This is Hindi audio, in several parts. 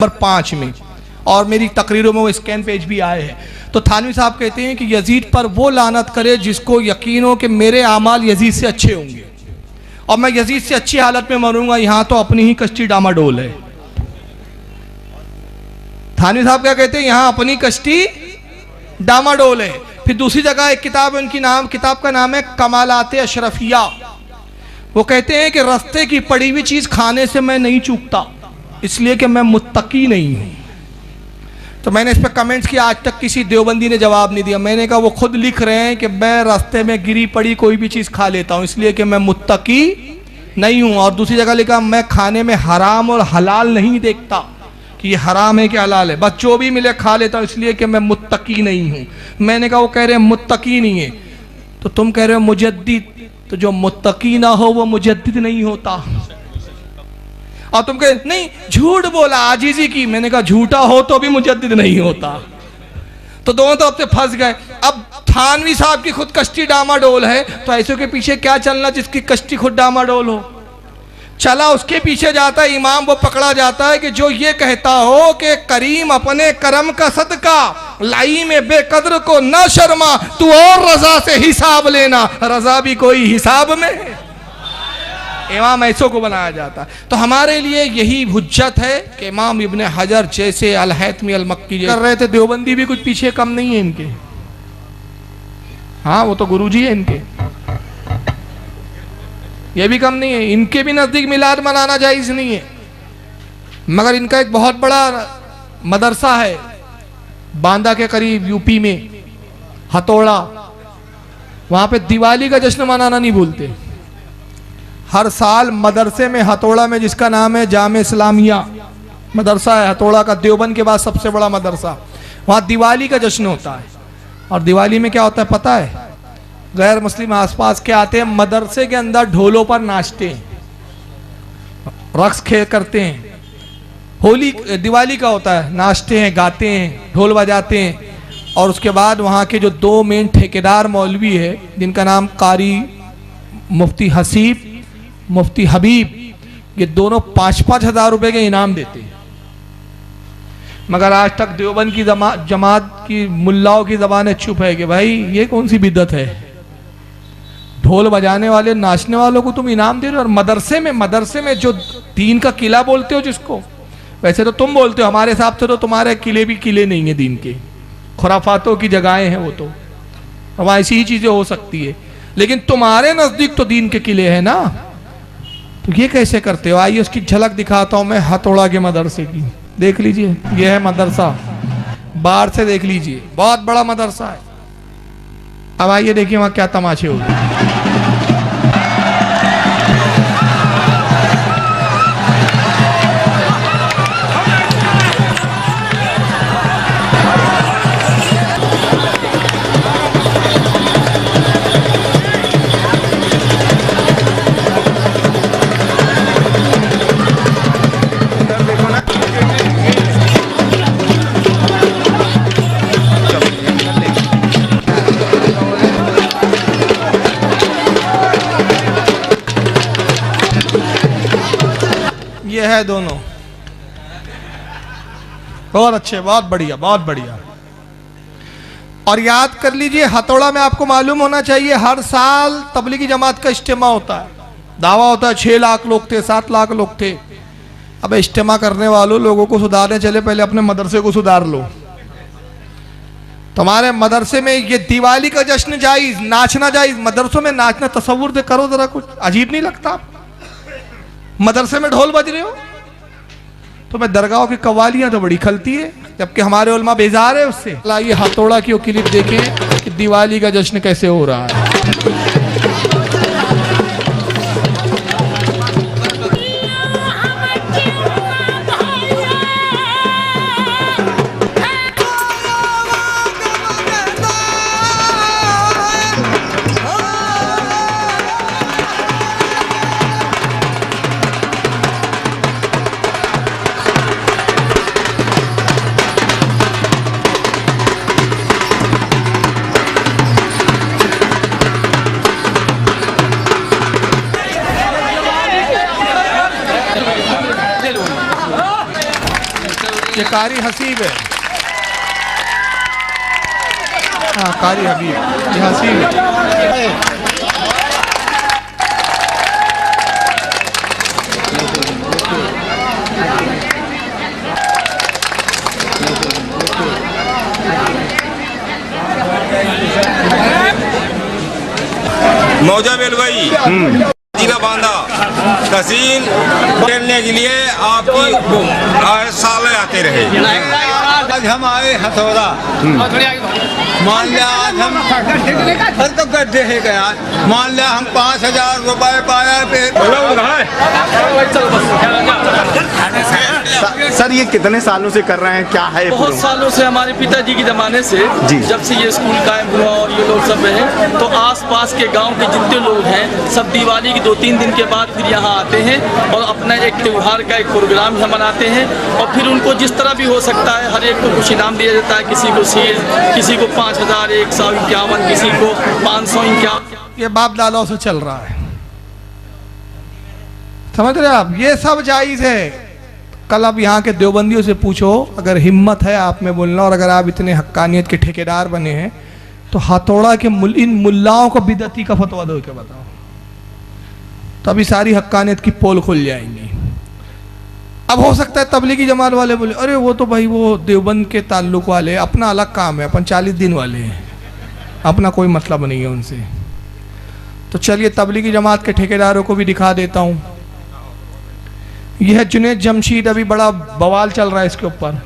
नंबर 5 में, और मेरी तकरीरों में वो स्कैन पेज भी आए हैं। तो थानवी साहब कहते हैं कि यजीद पर वो लानत करे जिसको यकीन हो कि मेरे आमाल यजीद से अच्छे होंगे और मैं यजीद से अच्छी हालत में मरूंगा। यहाँ तो अपनी ही कश्ती डामाडोल है। थानवी साहब क्या कहते हैं? यहाँ अपनी कश्ती डामाडोल है। फिर दूसरी जगह एक किताब है उनकी, किताब का नाम है कमालाते अशरफिया। वो कहते हैं कि रास्ते की पड़ी हुई चीज खाने से मैं नहीं चूकता, इसलिए कि मैं मुत्तकी नहीं हूं। तो मैंने इस पर कमेंट्स किया, आज तक किसी देवबंदी ने जवाब नहीं दिया। मैंने कहा वो खुद लिख रहे हैं कि मैं रास्ते में गिरी पड़ी कोई भी चीज़ खा लेता हूँ इसलिए कि मैं मुत्तकी नहीं हूँ। और दूसरी जगह लिखा मैं खाने में हराम और हलाल नहीं देखता कि ये हराम है कि हलाल है, बस जो भी मिले खा लेता हूँ इसलिए कि मैं मुत्तकी नहीं हूँ। मैंने कहा वो कह रहे हैं मुत्तकी नहीं है, तो तुम कह रहे हो मुजद्दिद, तो जो मुत्तकी ना हो वो मुजद्दिद नहीं होता। और तुम कहे नहीं झूठ बोला आजीजी की, मैंने कहा झूठा हो तो भी मुजद्दिद नहीं होता। तो दोनों तरफ से फंस गए। अब थानवी साहब की खुद कश्ती डामाडोल है, तो ऐसे के पीछे क्या चलना जिसकी कश्ती खुद डामाडोल हो। चला उसके पीछे जाता है इमाम, वो पकड़ा जाता है कि जो ये कहता हो कि करीम अपने करम का सदका लाई में बेकदर को न शर्मा, तू और रजा से हिसाब लेना, रजा भी कोई हिसाब में है। इमाम ऐसों को बनाया जाता है। तो हमारे लिए यही हुज्जत है कि इमाम इब्ने हजर जैसे अल हैतमी अल मक्की कर रहे थे, देवबंदी भी कुछ पीछे कम नहीं है इनके। हाँ वो तो गुरुजी है इनके, ये भी कम नहीं है। इनके भी नजदीक मिलाद मनाना जायज नहीं है, मगर इनका एक बहुत बड़ा मदरसा है बांदा के करीब यूपी में, हथौड़ा। वहां पे दिवाली का जश्न मनाना नहीं भूलते। हर साल मदरसे में हथौड़ा में, जिसका नाम है जामे इस्लामिया मदरसा है हथौड़ा का, देवबंद के बाद सबसे बड़ा मदरसा, वहाँ दिवाली का जश्न होता है। और दिवाली में क्या होता है पता है? गैर मुस्लिम आसपास के आते हैं, मदरसे के अंदर ढोलों पर नाचते हैं, रक्स खेल करते हैं। होली दिवाली का होता है, नाचते हैं, गाते हैं, ढोल बजाते हैं। और उसके बाद वहाँ के जो 2 मेन ठेकेदार मौलवी है, जिनका नाम कारी मुफ्ती हसीब मुफ्ती हबीब, ये दोनों 5-5 हज़ार रुपए के इनाम देते हैं। मगर आज तक देवबंद की जमात की मुल्लाओं की ज़बानें चुप है कि भाई ये कौन सी बिदअत है, ढोल बजाने वाले नाचने वालों को तुम इनाम दे रहे हो। और मदरसे में जो दीन का किला बोलते हो जिसको, वैसे तो तुम बोलते हो, हमारे हिसाब से तो तुम्हारे किले भी किले नहीं है दीन के, खुराफातों की जगहें हैं वो। तो अब ऐसी ही चीज़ें हो सकती है, लेकिन तुम्हारे नज़दीक तो दीन के किले हैं ना। तो ये कैसे करते हो? आइए उसकी झलक दिखाता हूं मैं हथौड़ा के मदरसे की। देख लीजिए, ये है मदरसा, बाहर से देख लीजिए, बहुत बड़ा मदरसा है। अब आइए देखिए वहां क्या तमाशे हो गए। ये है दोनों, बहुत अच्छे, बहुत बढ़िया, बहुत बढ़िया। और याद कर लीजिए, हथौड़ा में आपको मालूम होना चाहिए हर साल तबलीगी जमात का इज्तिमा होता है, दावा होता है। 6 लाख लोग थे, 7 लाख लोग थे। अब इज्तिमा करने वालों लोगों को सुधारने चले, पहले अपने मदरसे को सुधार लो। तुम्हारे मदरसे में ये दिवाली का जश्न जायज, नाचना जायज। मदरसों में नाचना तसव्वुर करो जरा, कुछ अजीब नहीं लगता? मदरसे में ढोल बज रहे हो, तो मैं दरगाहों की कव्वालियां तो बड़ी खलती है, जबकि हमारे उलमा बेजार है उससे। लाइए हथौड़ा की वो क्लिप देखें कि दिवाली का जश्न कैसे हो रहा है। ये कारी हसीब है। हाँ, कारी हबीब, ये हसीब है। मौजा बेलवई जिला बांदा तहसील खेलने के लिए आपकी साल आते रहे। आज हम आए हथौड़ा, मान लिया आज हम हर तो गड्ढे है गया, मान लिया हम 5,000 रुपए पाया। सर ये कितने सालों से कर रहे हैं, क्या है? बहुत सालों से, हमारे पिताजी के ज़माने से, जब से ये स्कूल कायम हुआ और ये लोग सब हैं, तो आसपास के गांव के जितने लोग हैं सब दिवाली के 2-3 दिन के बाद फिर यहाँ आते हैं और अपना एक त्यौहार का एक प्रोग्राम यहाँ मनाते हैं। और फिर उनको जिस तरह भी हो सकता है हर एक को कुछ इनाम दिया जाता है, किसी को सील, किसी को 5,151, किसी को 551। ये बाप दादाओं से चल रहा है, समझ रहे आप? ये सब जायज़ है। कल आप यहाँ के देवबंदियों से पूछो, अगर हिम्मत है आप में बोलना, और अगर आप इतने हक्कानियत के ठेकेदार बने हैं तो हथौड़ा के इन मुल्लाओं को बिदअती का फतवा दो के बताओ, तभी सारी हक्कानियत की पोल खुल जाएंगी। अब हो सकता है तबलीगी जमात वाले बोले, अरे वो तो भाई वो देवबंद के ताल्लुक वाले, अपना अलग काम है, अपन 40 दिन वाले हैं, अपना कोई मतलब नहीं है उनसे। तो चलिए तबलीगी जमात के ठेकेदारों को भी दिखा देता हूँ। यह है जुनैद जमशीद, अभी बड़ा बवाल चल रहा है इसके ऊपर।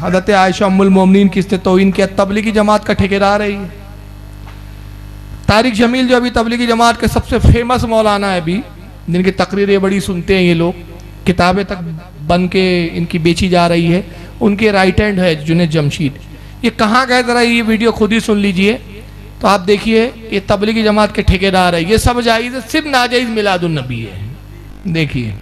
हज़रत आयशा उम्मुल मोमिनीन किस्ते तौहीन किया, तबलीगी जमात का ठेकेदार है ये। तारिक जमील जो अभी तबलीगी जमात के सबसे फेमस मौलाना है अभी, जिनकी तकरीरें बड़ी सुनते हैं ये लोग, किताबें तक बन के इनकी बेची जा रही है, उनके राइट हैंड है जुनैद जमशीद। ये कहाँ गए ज़रा ये वीडियो खुद ही सुन लीजिए तो आप देखिए, ये तबलीगी जमात के ठेकेदार है। ये सब जायज़ है, सिर्फ नाजायज़ मिलादुन नबी है। देखिए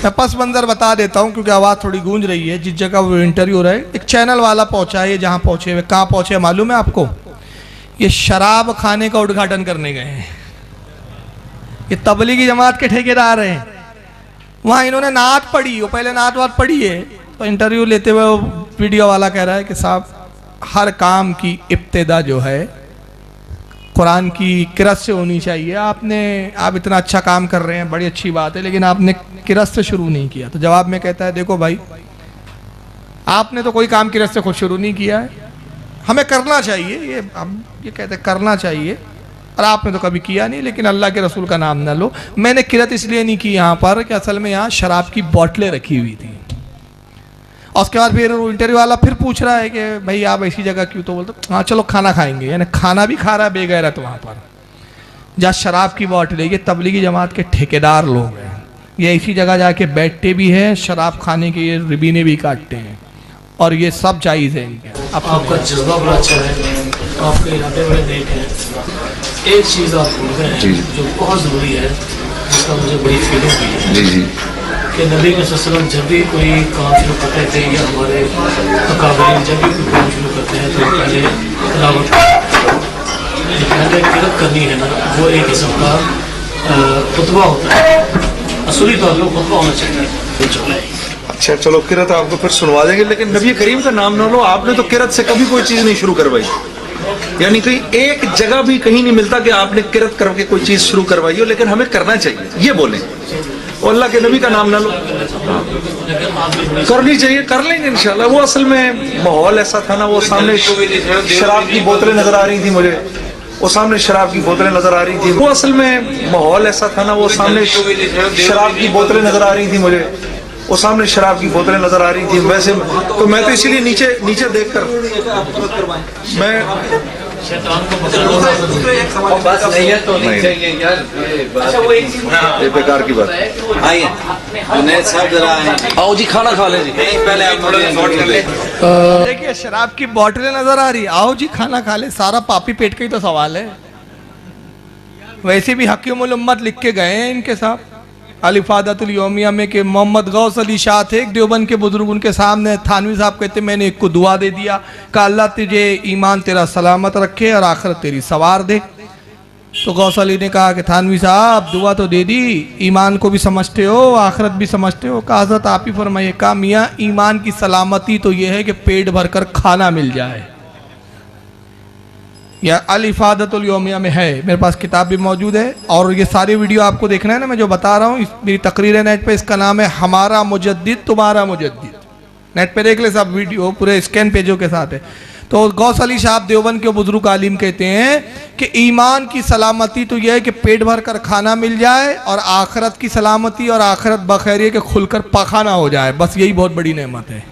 मैं पस मंजर बता देता हूँ क्योंकि आवाज़ थोड़ी गूंज रही है। जिस जगह वो इंटरव्यू हो रहा है, एक चैनल वाला पहुंचा है, जहाँ पहुंचे हुए, कहाँ पहुंचे मालूम है आपको? ये शराब खाने का उद्घाटन करने गए हैं। ये तबलीगी जमात के ठेकेदार हैं। वहाँ इन्होंने नात पढ़ी, वो पहले नात वात पढ़ी है, तो इंटरव्यू लेते हुए वीडियो वाला कह रहा है कि साहब हर काम की इब्तिदा जो है कुरान की किरत से होनी चाहिए। आप इतना अच्छा काम कर रहे हैं, बड़ी अच्छी बात है, लेकिन आपने किरत से शुरू नहीं किया। तो जवाब में कहता है, देखो भाई आपने तो कोई काम किरत से खुद शुरू नहीं किया है, हमें करना चाहिए, ये कहते हैं करना चाहिए, और आपने तो कभी किया नहीं, लेकिन अल्लाह के रसूल का नाम ना लो। मैंने किरत इसलिए नहीं की यहाँ पर कि असल में यहाँ शराब की बोतलें रखी हुई थी। और उसके बाद फिर इंटरव्यू वाला फिर पूछ रहा है कि भाई आप ऐसी जगह क्यों? तो बोलते हाँ चलो खाना खाएंगे, यानी खाना भी खा रहा है बेगैरत वहाँ पर, जहाँ शराब की बोतलें। ये तबलीगी जमात के ठेकेदार लोग हैं, ये ऐसी जगह जाके बैठते भी हैं, शराब खाने के ये रिबीने भी काटते हैं, और ये सब जायज़ है इनके। आपका जज्बा बड़ा अच्छा है, आपके इरादे बड़े नेक हैं। एक चीज़ आप भूल गए हैं जो बहुत ज़रूरी है, जिसका मुझे बड़ी फीलिंग हुई है जी कि नबी के सल्लल्लाहु अलैहि वसल्लम जब भी कोई काम शुरू करते थे या हमारे अकाबरीन जब भी कोई काम शुरू करते हैं तो पहले तिलावत, पहले किरत करनी है ना, वो एक किस्म का खुतबा होता है, असली तौर पर खुतबा होना चाहिए। अच्छा चलो किरत आपको फिर सुनवा देंगे, लेकिन नबी करीम का नाम ना लो। आपने तो किरत से कभी कोई चीज़ नहीं शुरू करवाई, यानी कहीं एक जगह भी कहीं नहीं मिलता कि आपने किरत करके कोई चीज़ शुरू करवाई हो, लेकिन हमें करना चाहिए, ये बोलें। और अल्लाह के नबी का नाम ना लो, करनी चाहिए, कर लेंगे इंशाल्लाह। वो असल में माहौल ऐसा था ना, वो सामने शराब की बोतलें नजर आ रही थी मुझे, वो सामने शराब की बोतलें नजर आ रही थी, वो असल में माहौल ऐसा था ना, वो सामने शराब की बोतलें नजर आ रही थी मुझे, वो सामने शराब की बोतलें नजर आ रही थी। वैसे तो मैं तो इसीलिए नीचे देखकर मैं बस नहीं है तो नहीं चाहिए यार, ये बेकार की बात। आइए आओ जी खाना खा लें जी। पहले आप देखिए शराब की बोतलें नजर आ रही, आओ जी खाना खा ले, सारा पापी पेट का ही तो सवाल है। वैसे भी हकीमुल उम्मत लिख के गए हैं इनके साथ अलिफादतुल यौमिया में कि मोहम्मद गौस अली शाह थे एक देवबंद के बुजुर्ग, उनके सामने थानवी साहब कहते मैंने एक को दुआ दे दिया कि अल्लाह तुझे ईमान तेरा सलामत रखे और आखिरत तेरी सवार दे। तो गौस अली ने कहा कि थानवी साहब दुआ तो दे दी, ईमान को भी समझते हो, आखिरत भी समझते हो। कहा हज़रत आप ही फरमाइए। कहा मियाँ ईमान की सलामती तो ये है कि पेट भरकर खाना मिल जाए। या अल इफ़ादतुल यौमिया में है, मेरे पास किताब भी मौजूद है। और ये सारी वीडियो आपको देखना है ना, मैं जो बता रहा हूँ, मेरी तकरीर है नेट पे, इसका नाम है हमारा मुजद्दिद तुम्हारा मुजद्दिद। नेट पे देख ले सब वीडियो, पूरे स्कैन पेजों के साथ है। तो गौस अली साहब देवबंद के बुजुर्ग आलिम कहते हैं कि ईमान की सलामती तो यह है कि पेट भर कर खाना मिल जाए, और आखिरत की सलामती और आखिरत बखैरियत के खुलकर पखाना हो जाए, बस यही बहुत बड़ी नेमत है।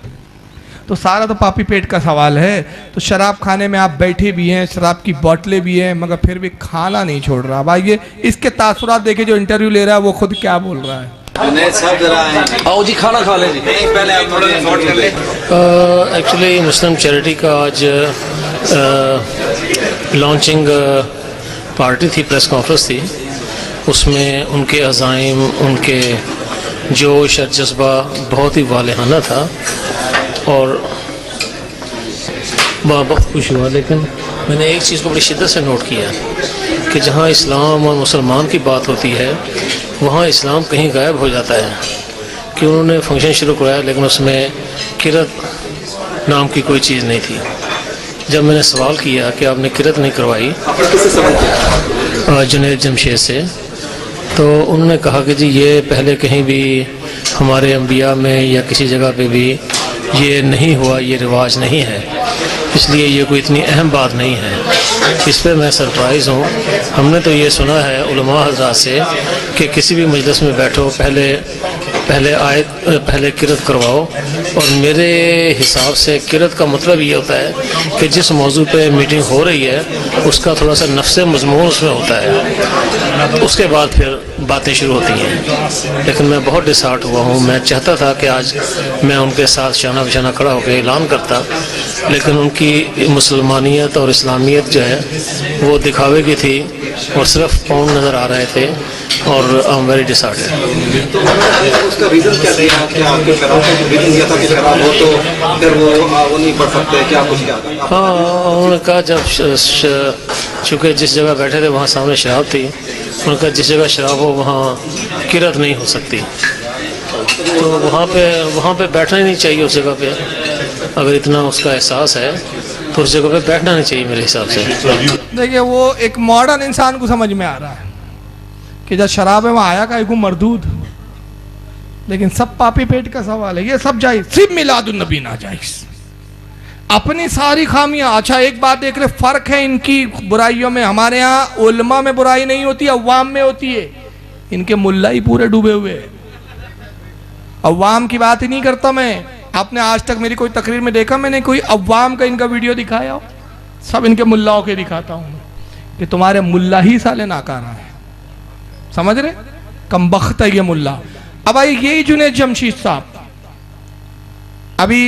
तो सारा तो पापी पेट का सवाल है। तो शराब खाने में आप बैठे भी हैं, शराब की बोतलें भी हैं, मगर फिर भी खाना नहीं छोड़ रहा। अब आइए इसके तासुरात देखे, जो इंटरव्यू ले रहा है वो खुद क्या बोल रहा है। आओ जी खाना खा लें जी। पहले आप थोड़ा शॉर्ट कर लें। एक्चुअली मुस्लिम चैरिटी का आज लॉन्चिंग पार्टी थी, प्रेस कॉन्फ्रेंस थी। उसमें उनके अज़ाइम, उनके जोश और जज्बा बहुत ही वालिहाना था और बहुत खुश हुआ। लेकिन मैंने एक चीज़ को बड़ी शिद्दत से नोट किया कि जहाँ इस्लाम और मुसलमान की बात होती है वहाँ इस्लाम कहीं गायब हो जाता है। कि उन्होंने फंक्शन शुरू कराया लेकिन उसमें किरत नाम की कोई चीज़ नहीं थी। जब मैंने सवाल किया कि आपने किरत नहीं करवाई जुनैद जमशेद से, तो उन्होंने कहा कि जी ये पहले कहीं भी हमारे अंबिया में या किसी जगह पे भी ये नहीं हुआ, ये रिवाज नहीं है, इसलिए ये कोई इतनी अहम बात नहीं है। इस पर मैं सरप्राइज़ हूँ। हमने तो ये सुना है उलमा हज़रात से कि किसी भी मजलिस में बैठो पहले किरत करवाओ, और मेरे हिसाब से किरत का मतलब ये होता है कि जिस मौजू पे मीटिंग हो रही है उसका थोड़ा सा नफ्स मज़मून उसमें होता है, उसके बाद फिर बातें शुरू होती हैं। लेकिन मैं बहुत डिसहार्ट हुआ हूँ। मैं चाहता था कि आज मैं उनके साथ शाना बिशाना खड़ा होकर ऐलान करता, लेकिन उनकी मुसलमानियत और इस्लामियत जो है वो दिखावे की थी और सिर्फ पौंड नज़र आ रहे थे, और आई एम वेरी डिसहार्टेड। उसका रीज़न क्या रहेगा कि आपके शराब को रीज़न दिया था कि शराब हो तो फिर वो नहीं पढ़ सकते, क्या कुछ क्या? हाँ, उन्होंने कहा जब चूँकि जिस जगह बैठे थे वहाँ सामने शराब थी, उन्होंने कहा जिस जगह शराब हो वहाँ किरत नहीं हो सकती, तो वहाँ पे बैठना ही नहीं चाहिए उस जगह पे। अगर इतना उसका एहसास है तो उस जगह पे बैठना नहीं चाहिए मेरे हिसाब से। देखिए वो एक मॉडर्न इंसान को समझ में आ रहा है कि जब शराब है वहाँ आया का एक मरदूद, लेकिन सब पापी पेट का सवाल है। ये सब जायज़, सिर्फ मिलादुन्नबी ना जायज़, अपनी सारी खामियां। अच्छा एक बात देख रहे, फर्क है इनकी बुराइयों में। हमारे यहाँ उलमा में बुराई नहीं होती, अवाम में होती है। इनके मुल्ला ही पूरे डूबे हुए हैं। अवाम की बात ही नहीं करता मैं। आपने आज तक मेरी कोई तकरीर में देखा मैंने कोई अवाम का इनका वीडियो दिखाया हो? सब इनके मुल्लाओं के दिखाता हूँ कि तुम्हारे मुल्ला ही साले नाकारा है, समझ रहे, कम बख्त है ये मुल्ला। अब आई यही जुनैद जमशेद साहब, अभी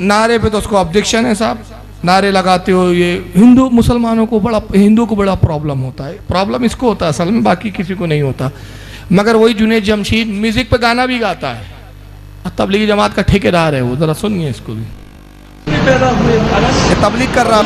नारे पे तो उसको ऑब्जेक्शन है साहब, नारे लगाते हो। ये हिंदू मुसलमानों को हिंदू को बड़ा प्रॉब्लम होता है। प्रॉब्लम इसको होता है असल में, बाकी किसी को नहीं होता। मगर वही जुनैद जमशेद म्यूजिक पे गाना भी गाता है, तबलीगी जमात का ठेकेदार है वो। जरा सुनिए इसको भी, तबलीग कर रहा।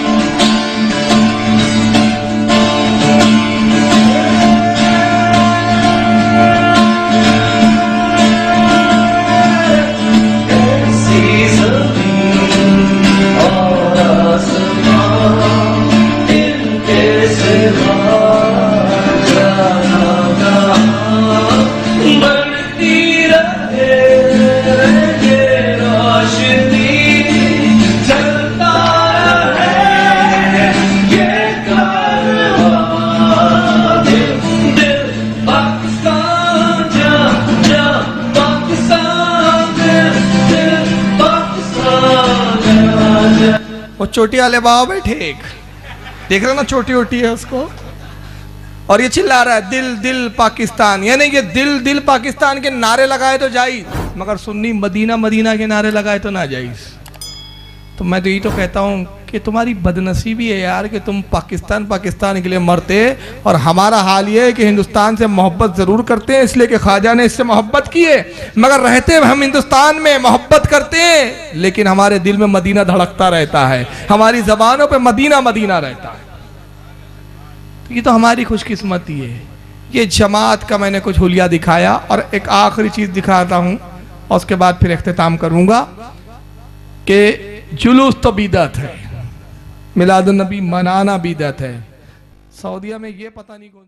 वो चोटी वाले बाबा बैठे एक, देख रहे ना, छोटी ओटी है उसको, और ये चिल्ला रहा है दिल दिल पाकिस्तान। यानी ये दिल दिल पाकिस्तान के नारे लगाए तो जायज, मगर सुन्नी मदीना मदीना के नारे लगाए तो ना जायज। तो मैं तो यही तो कहता हूँ कि तुम्हारी बदनसीबी है यार कि तुम पाकिस्तान पाकिस्तान के लिए मरते, और हमारा हाल ये है कि हिंदुस्तान से मोहब्बत ज़रूर करते हैं, इसलिए कि ख्वाजा ने इससे मोहब्बत की है, मगर रहते हम हिंदुस्तान में मोहब्बत करते हैं, लेकिन हमारे दिल में मदीना धड़कता रहता है, हमारी ज़बानों पे मदीना मदीना रहता है। ये तो हमारी खुशकिस्मती है। ये जमात का मैंने कुछ हुलिया दिखाया, और एक आखिरी चीज़ दिखाता हूँ और उसके बाद फिर इख्तिताम करूँगा कि जुलूस तो बिदअत है, मिलादुन नबी मनाना बिदअत है। सऊदीया में ये पता नहीं कौन